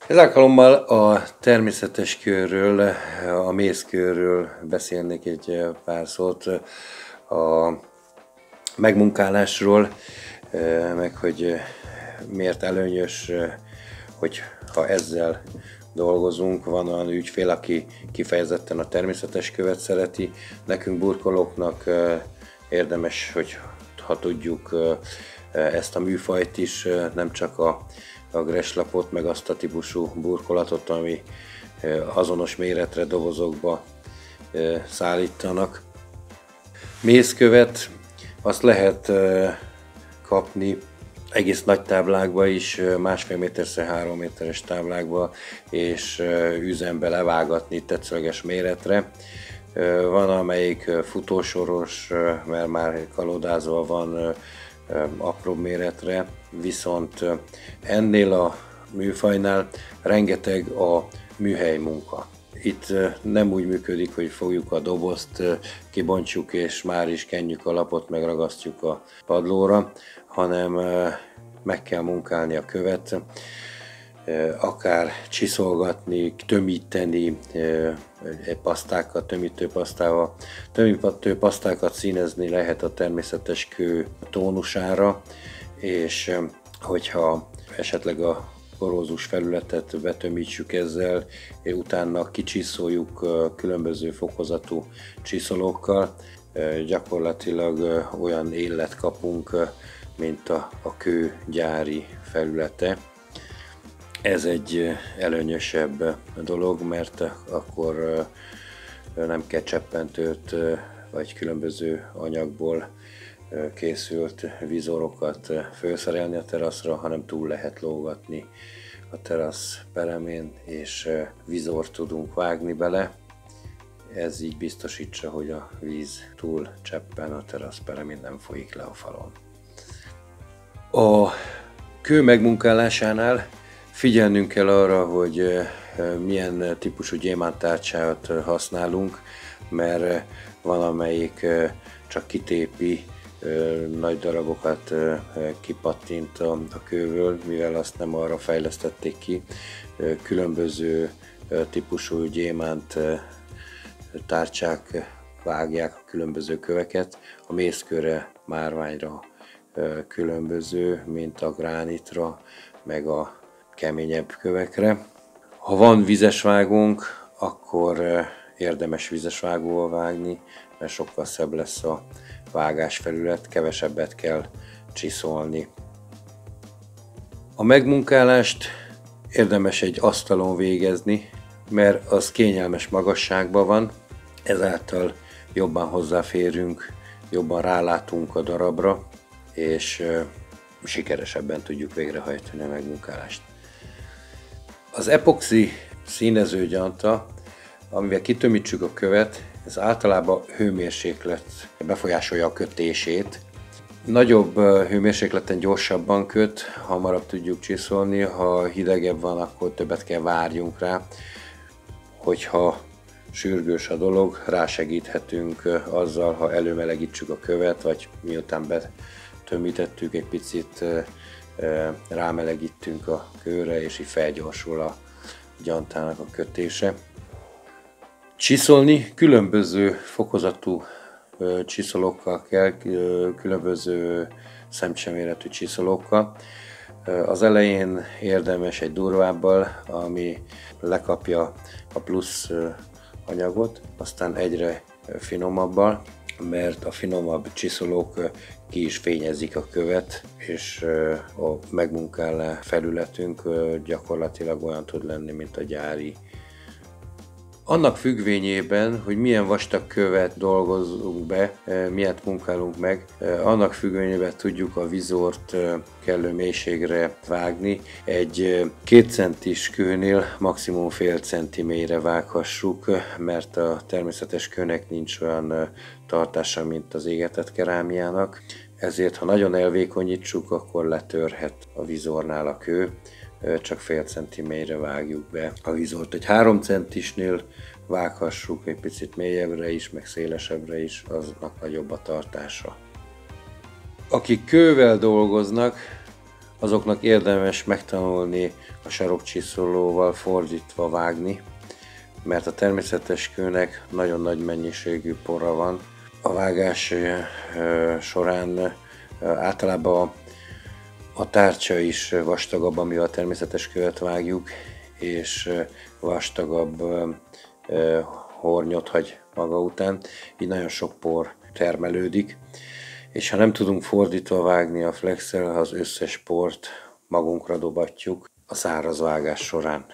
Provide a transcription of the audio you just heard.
Ez alkalommal a természetes kőről, a mészkőről beszélnék egy pár szót, a megmunkálásról, meg hogy miért előnyös, hogy ha ezzel dolgozunk. Van olyan ügyfél, aki kifejezetten a természetes követ szereti. Nekünk burkolóknak érdemes, hogy ha tudjuk ezt a műfajt is, nem csak a greslapot, meg azt a típusú burkolatot, ami azonos méretre dobozokba szállítanak. Mészkövet azt lehet kapni egész nagy táblákba is, 1,5 méter-3 méteres táblákba, és üzembe levágatni tetszőleges méretre. Van amelyik futósoros, mert már kalódázva van apróbb méretre, viszont ennél a műfajnál rengeteg a műhely munka. Itt nem úgy működik, hogy fogjuk a dobozt, kibontjuk és már is kenjük a lapot, megragasztjuk a padlóra, hanem meg kell munkálni a követ, akár csiszolgatni, tömíteni pasztákat, tömítőpasztával. Tömítőpasztákat színezni lehet a természetes kő tónusára, és hogyha esetleg a porózus felületet betömítsük ezzel, és utána kicsiszoljuk különböző fokozatú csiszolókkal, gyakorlatilag olyan illet kapunk, mint a kő gyári felülete. Ez egy előnyösebb dolog, mert akkor nem kell cseppentőt vagy különböző anyagból készült vizorokat felszerelni a teraszra, hanem túl lehet lógatni a terasz peremén, és vizort tudunk vágni bele. Ez így biztosítsa, hogy a víz túl cseppen a terasz peremén nem folyik le a falon. A kő megmunkálásánál figyelnünk kell arra, hogy milyen típusú gyémántárcsát használunk, mert van amelyik csak kitépi, nagy darabokat kipattint a kőből, mivel azt nem arra fejlesztették ki. Különböző típusú gyémánt tárcsák vágják a különböző köveket. A mészkőre, márványra különböző, mint a gránitra, meg a keményebb kövekre. Ha van vizes vágónk, akkor érdemes vizes vágóval vágni, mert sokkal szebb lesz a vágásfelület, kevesebbet kell csiszolni. A megmunkálást érdemes egy asztalon végezni, mert az kényelmes magasságban van, ezáltal jobban hozzáférünk, jobban rálátunk a darabra, és sikeresebben tudjuk végrehajtani a megmunkálást. Az epoxi színezőgyanta, amivel kitömítsük a követ, ez általában hőmérséklet befolyásolja a kötését. Nagyobb hőmérsékleten gyorsabban köt, hamarabb tudjuk csiszolni, ha hidegebb van, akkor többet kell várjunk rá. Hogyha sürgős a dolog, rásegíthetünk azzal, ha előmelegítsük a követ, vagy miután betömítettük, egy picit rámelegítünk a kőre, és így felgyorsul a gyantának a kötése. Csiszolni különböző fokozatú csiszolókkal kell, különböző szemcseméretű csiszolókkal. Az elején érdemes egy durvábbal, ami lekapja a plusz anyagot, aztán egyre finomabbal, mert a finomabb csiszolók ki is fényezik a követ, és a megmunkáló felületünk gyakorlatilag olyan tud lenni, mint a gyári. Annak függvényében, hogy milyen vastag követ dolgozunk be, milyet munkálunk meg, annak függvényében tudjuk a vizort kellő mélységre vágni. Egy 2 centis kőnél maximum fél centi mélyre vághassuk, mert a természetes kőnek nincs olyan tartása, mint az égetett kerámiának. Ezért, ha nagyon elvékonyítsuk, akkor letörhet a vizornál a kő. Csak fél centi mélyre vágjuk be a vizort. Egy 3 centisnél vághassuk egy picit mélyebbre is, meg szélesebbre is, aznak nagyobb a tartása. Akik kővel dolgoznak, Azoknak érdemes megtanulni a sarokcsiszolóval fordítva vágni, mert a természetes kőnek nagyon nagy mennyiségű pora van. A vágás során általában a tárcsa is vastagabb, amivel a természetes követ vágjuk, és vastagabb hornyot hagy maga után, így nagyon sok por termelődik, és ha nem tudunk fordítva vágni a flexel, az összes port magunkra dobatjuk a száraz vágás során.